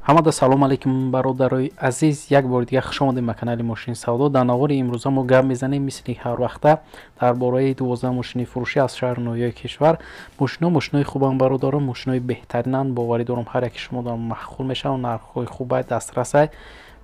ҳамада салом алейкум бародарои азиз, як бори дига хуш омадед ба канали Мошини Савдо. Дар навори имрӯза мо гап мезанем мисли ҳар вақта дар бораи 12 мошини фурӯшӣ аз шаҳри ноҳияи кишвар. Мошинои хубанд бародарон, мошинои беҳтаринанд. Боварӣ дорам ҳар яки шумо маххул мешаванд, нархҳои хубай дастрасай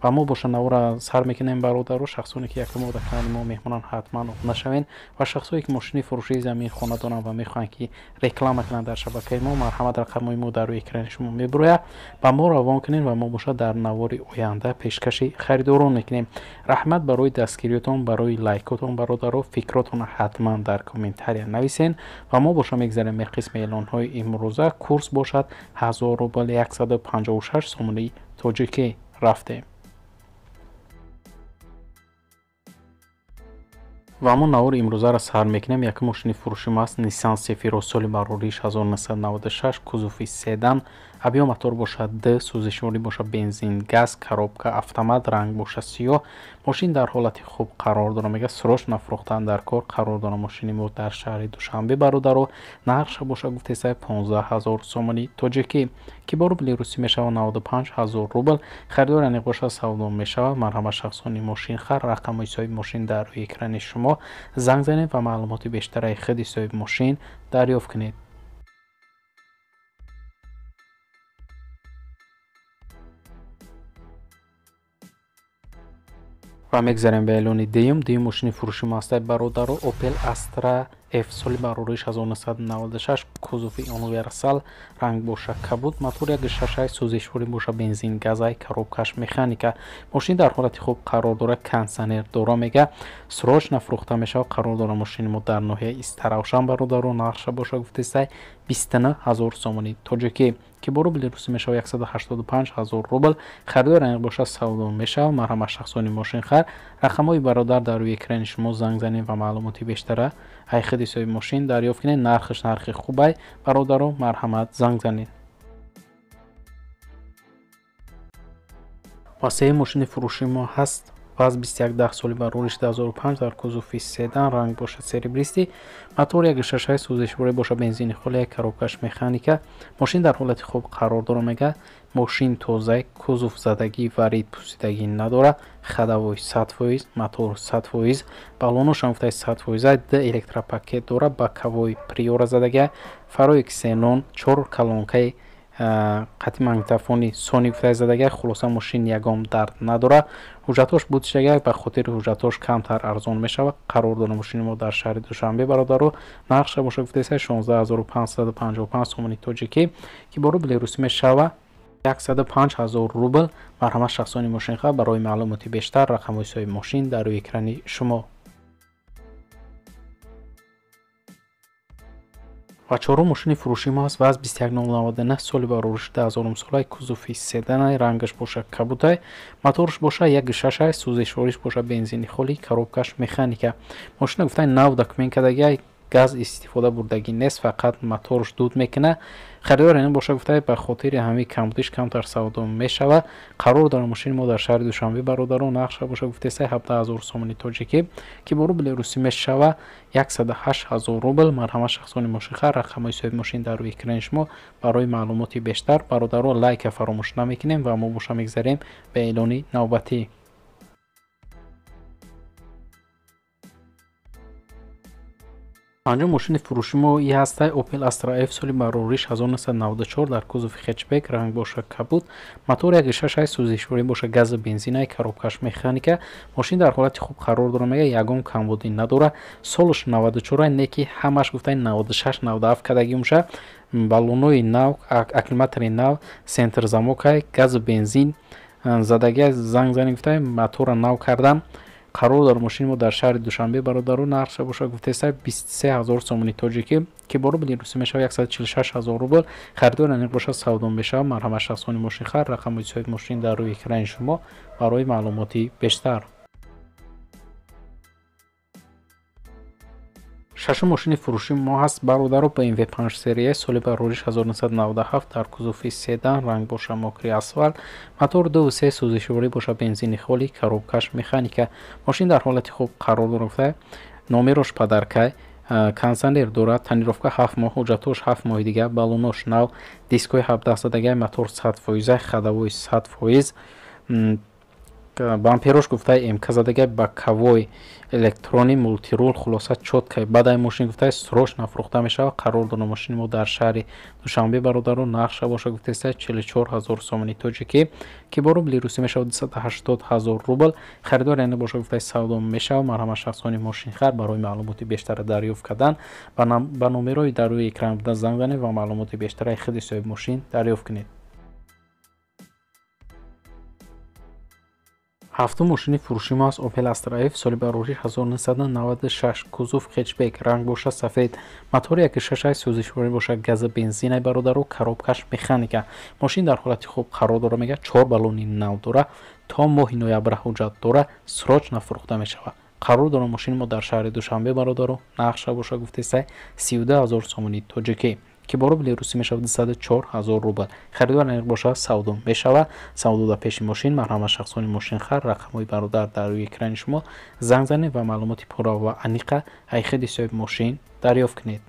ва мо бо шанавора сар мекунем бародаро. Шахсоне ки якум дар канали мо меҳмонанд ҳатман оғна шавен ва шахсое ки мошини фурӯшии замин хона доранд ва мехоҳанд ки реклама кунанд дар шабакаи мо, марҳамат рақамҳои мо дар рӯи экрани шумо мебурояд. Ба мо равон кунед ва мо бошад дар навори оянда пешкаши харидорон мекунем. раҳмат барои дастгириётон, барои лайкотон бародаро. Фикротон ҳатман дар комментария нависен ва мо боша мегзарем ба қисми эълонҳои имрӯза. Курс бошад 1000 рубл 156 сомони тоҷикӣ. рафтем ва мо навори имрӯзаро сар мекунем. Якум мошини фурӯшӣ аст Nissan Sefiro соли барориш 1996, кузуфи седан, абиё мотор бошад D, сӯзишворӣ бошад бензин, газ, коробка автомат, ранг бошад сиёҳ. Мошин дар ҳолати хуб қарор дорад. Мега срочно фурӯхтан дар кор қарор дорад. Мошини мо дар шаҳри Душанбе бародаро. Нархша бошад гуфтесай 15000 сомони тоҷикӣ ки бо рубли русӣ мешавад 95000 рубл. харидор яъне бошад савдо мешавад. марҳамат шахсони мошинхар. рақамҳои соҳиби мошин дар рӯи экрани шумо. занг занед ва маълумоти бештараи худи соҳиби мошин дарёфт кунед. ва мегзарем ба эълони дуюм мошини фурӯшӣ мастай бародаро Opel Astra F соли барориш 1996, кузуфи универсал, ранг бошад кабуд, мотор 1.6, сӯзишворӣ бошад бензин, газай, коробкаш механика. мошин дар ҳолати хуб қарор дорад. кондитсионер дора. мега срочно фурӯхта мешавад. қарор дорад мошини мо дар ноҳияи Истаравшан бародаро. нархша бошад гуфтесай 29000 сомони тоҷикӣ ки бо рубли русӣ мешавад 185000 рубл. харидор яъне бошад савдо мешавад. марҳамат шахсони мошинхар. рақамҳои бародар дар рӯи экрани шумо. занг занед ва маълумоти бештара ай худи соҳиби мошин дарёфт кунед. нархш нархи хубай бародаро. марҳамат, занг занед. ва сеюм мошини фурӯшии мо ҳаст ВАЗ 2110 соли барориш 2005, дар кузуфи седан, ранг бошад серебристи, мотор 1.6, сӯзишворӣ бошад бензини холия, коробкаш механика. мошин дар ҳолати хуб қарор дорад. мега мошин тоза, кузуф задагӣ варид пусидагӣ надорад. хадавои 100%, мотор 100%, баллоношам гуфтай 100%, д электропакет дорад, бакавои приора задага, фарои ксенон, 4 калонкаи қатъи магнитофони Sony гуфтай задага. хулоса мошин ягон дард надорад. ҳуҷҷатош будшага ба хотири ҳуҷҷатош камтар арзон мешавад. қарор дорад мошини мо дар шаҳри Душанбе бародаро. нархша бошад гуфтесай 16555 сомони тоҷикӣ ки бо рубли русӣ мешавад 105000 рубл. марҳамат шахсони мошинхар. барои маълумоти бештар рақамҳои соҳиби мошин дар рӯи экрани шумо. ва чорум мошини фурӯшии мо аст ВАЗ 21099 соли барориш 2000 солай, кузуфи седанай, рангаш бошад кабутай, моторш бошад 1.6, сӯзишвориш бошад бензини холӣ, коробкаш механика. мошина гуфтай нав документ кардагӣ, газ истифода бурдагӣ нест, фақат моторш дуд мекунад. харидор яъне бошад гуфтай ба хотири ҳамаи камбудиш камтар савдо мешавад. қарор дорад мошини мо дар шаҳри Душанбе бародаро. нархша бошад гуфтесай 17000 сомони тоҷикӣ ки бо рубли русӣ мешавад 108000 рубл. марҳамат шахсони мошинхар. рақамҳои соҳиби мошин дар рӯи экрани шумо. барои маълумоти бештар бародаро лайка фаромӯш намекунем ва мо боша мегзарем ба эълони навбатӣ. панҷум мошини фурӯшии мо и ҳастай Opel Astra F соли барориш 1994, дар кузуфи хетчбек, ранг бошад кабуд, мотор 1.6, сӯзишворӣ бошад гази бензинай, коробкаш механика. мошин дар ҳолати хуб қарор дорад. мега ягон камбудӣ надорад. солш 94, неки ҳамаш гуфтай 96-97 кадагӣ мушад. баллонои нав, акклиматори нав, сентр замокай, гази бензин задага. занг занед гуфтай мотора нав кардан. қарор дорад мошини мо дар шаҳри Душанбе бародаро. нархша бошад гуфтесай 23000 сомони тоҷикӣ ки бо рубли русӣ мешавад 146000 рубл. харидор яъне бошад савдо мешавад. марҳамат шахсони мошинхар. рақамҳои соҳиби мошин дар рӯи экрани шумо барои маълумоти бештар. шашум мошини фурӯшии мо ҳаст бародаро BMW 5 серия соли барориш 1997, дар кузуфи седан, ранг бошад мокри асфальт, мотор 2.3, сӯзишворӣ бошад бензини холӣ, коробкаш механика. мошин дар ҳолати хуб қарор дорад. номерош падаркай, кондисионер дорад, тонировка 7 моҳ, ҳуҷҷатош 7 моҳи дигар, баллонош нав, дискҳои 17-садагаи мотор 100%, хадавои 100%, бамперош гуфтаи мкзадагаи бакавой электрони мултирул, хулоса чоткаи бадаи мошин гуфтаи срочно фурӯхта мешавад. қарор дорад мошини мо дар шаҳри Душанбе бародаро, нақша боша гуфтаи 44000 сомони тоҷикӣ ки бо рубли русӣ мешавад 280000 рубл. харидор яъне боша гуфтаи савдо мешавад. марҳамат шахсони мошинхар барои маълумоти бештар дарёфт кардан ба номерои дар рӯи экран буда занг занед ва маълумоти бештараи худи соҳиби мошин дарёфт кунед. ҳафтум мошини фурӯши мо аст Opel Astra F соли барорӣ 1996, кузов хетчбек, ранг бошад сафед, мотори 1.6 сӯзишворӣ бошад, гази бензинаи бародаро, коробкаш механика. мошин дар ҳолати хуб қарор дорад, мегӯяд 4 баллони нав дорад, то моҳи ноябр ҳуҷҷат дорад, срочно фурӯхта мешавад. қарор дорад мошини мо дар шаҳри Душанбе бародаро, нақша бошад гуфтаи 32000 сомони тоҷикӣ ки бо рубли русӣ мешавад 24000 рубл. харидор аниқ бошад савдо мешавад. савдо дар пеши мошин, марҳамат шахсони мошинхар, рақамҳои бародар дар рӯи экрани шумо занг занед ва маълумоти пурра ва аниқа аз худи соҳиби мошин дарёфт кунед.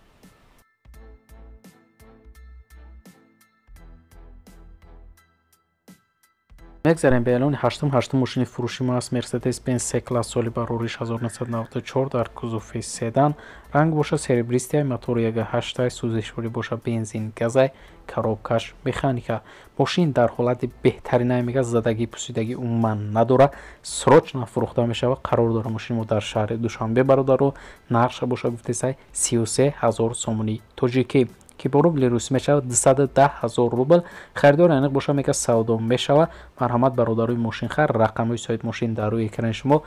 мегзарем ба эълони ҳаштум мошини фурӯши мо аст Mercedes-Benz C-класс соли барориш 1994 дар кузофи седан, ранг бошад серебристия, мотори 1.8 сӯзишворӣ бошад, бензин газай, коробкаш механика. мошин дар ҳолати беҳтарина мегӯяд, задагӣ пусидагӣ умуман надорад, срочно фурӯхта мешавад. қарор дорад мошини мо дар шаҳри Душанбе бародаро, нақша бошад гуфтаи 33000 сомони тоҷикӣ ки бо рубли русӣ мешавад 210000 рубл. харидор аниқ боша мегӯяд савдо мешавад. марҳамат бародарои мошинхар, рақамҳои соҳиби мошин дар рӯи экрани шумо.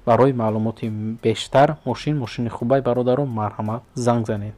барои маълумоти бештар, мошини хубаи бародаро, марҳамат занг занед.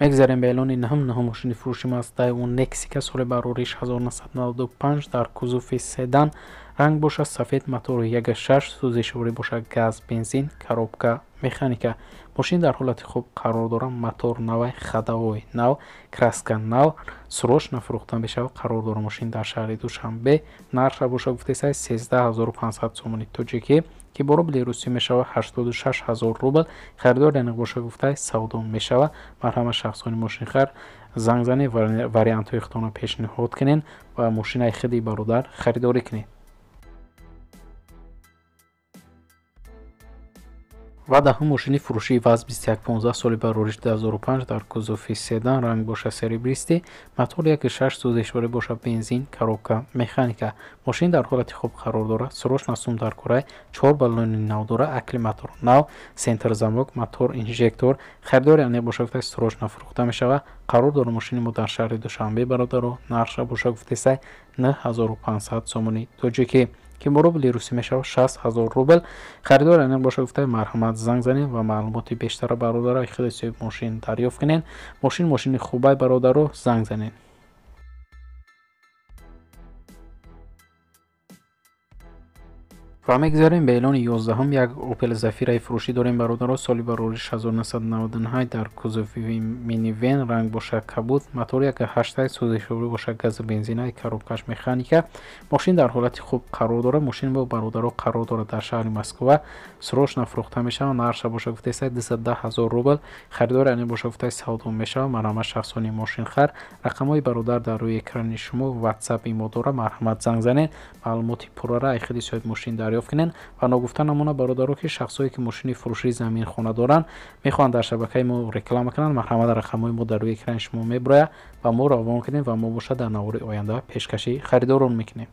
мегзарем ба эълони наҳум мошини фурӯши мо аст Daewoo Nexika соли барориш 1995 дар кузофи седан, ранг бошад сафед, мотори 1.6 сӯзишворӣ бошад, газ, бензин, коробка механика. мошин дар ҳолати хуб қарор дорад, мотор навай, хадавои нав, краска нав, срочно фурӯхта мешавад. қарор дорад мошин дар шаҳри Душанбе, нархша бошад гуфтаи 13500 сомони тоҷикӣ ки бо рубли русӣ мешавад 86000 рубл. харидор аниқ бошад гуфтаи савдо мешавад. марҳамат шахсони мошинхар, занг занед, вариантҳои худтонро пешниҳод кунед ва мошинаи худи бародар харидорӣ кунед. ва даҳум мошини фурӯшии ВАЗ 2115 соли барориш 2005 дар кузофи седан, ранг бошад серебристи, мотор 1.6 сӯзишворӣ бошад, бензин, коробка механика. мошин дар ҳолати хуб қарор дорад, срочно сум дар кораи 4 баллони нав дорад, акклиматор нав, сентр замок, мотор, инжектор. харидор яъне бошад гуфтаи срочно фурӯхта мешавад. қарор дорад мошини мо дар шаҳри Душанбе бародаро, нақша бошад гуфтаи 9500 сомони тоҷикӣ ки бо рубли русӣ мешавад 60000 рубл. харидор аниқ бошад гуфтаи марҳамат занг занед ва маълумоти бештара бародаро аз худи соҳиби мошин дарёфт кунед. мошини хубаи бародаро, занг занед. ва мегзарем ба эълони 11 як Opel Zafira фурӯшӣ дорем бародаро соли барориш 1998 дар кузови минивен, ранг бошад кабуд, мотори 1.8 сӯзишворӣ бошад, гази бензинаи, коробкаш механика. мошин дар ҳолати хуб қарор дорад. мошини мо бародаро қарор дорад дар шаҳри Москва, срочно фурӯхта мешавад. нархша бошад гуфтаи 21000 рубл. харидор яъне бошад гуфтаи савдо мешавад. марҳамат шахсони мошинхар, рақамҳои бародар дар рӯи экрани шумо, WhatsApp имо дорад, марҳамат занг занед, маълумоти пуррара аз худи соҳиби мошин дарёфт кунед. ва ногуфта намона бародаро ки шахсое ки мошини фурӯшии заминхона доранд, мехоҳанд дар шабакаи мо реклама кунанд, марҳамат рақамҳои мо дар рӯи экрани шумо меброяд ва мо равон кунед ва мо бошад дар навори оянда пешкаши харидорон мекунем.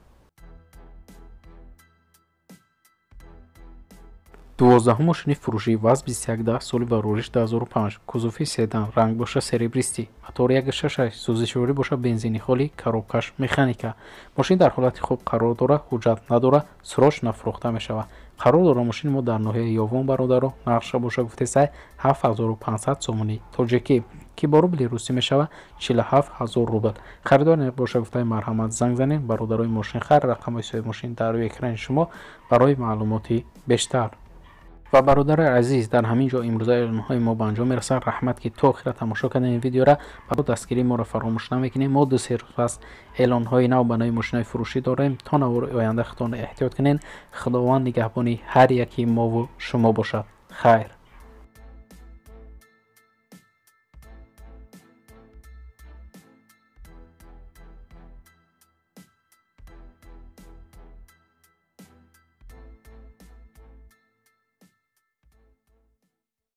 12 мошини фурӯшии ВАЗ 2110 соли барориш 2005, кузофи седан, ранг бошад серебристи, мотори 1.6 сӯзишворӣ бошад, бензини холӣ, коробкаш механика. мошин дар ҳолати хуб қарор дорад, ҳуҷҷат надорад, срочно фурӯхта мешавад. қарор дорад мошини мо дар ноҳияи Ёвон бародаро, нақша бошад гуфтаи 7500 сомони тоҷикӣ ки бо рубли русӣ мешавад 47000 рубл. харидор аниқ бошад гуфтаи марҳамат занг занед, бародарои мошинхар, рақамҳои соҳиби мошин дар рӯи экрани шумо барои маълумоти бештар. و برادر عزیز، در همین جا امروز اعلان‌های ما به انجام میرسد. رحمت که تا آخر تماشا کردن این ویدیو را با دستگیری ما را فراموش نمیکنید. ما 2 روز پس اعلان‌های نو به نوع ماشین‌های فروشی داریم. تا نوار آینده خودتان احتیاط کنین. خداوند نگهبانی هر یکی ما و شما باشد. خیر.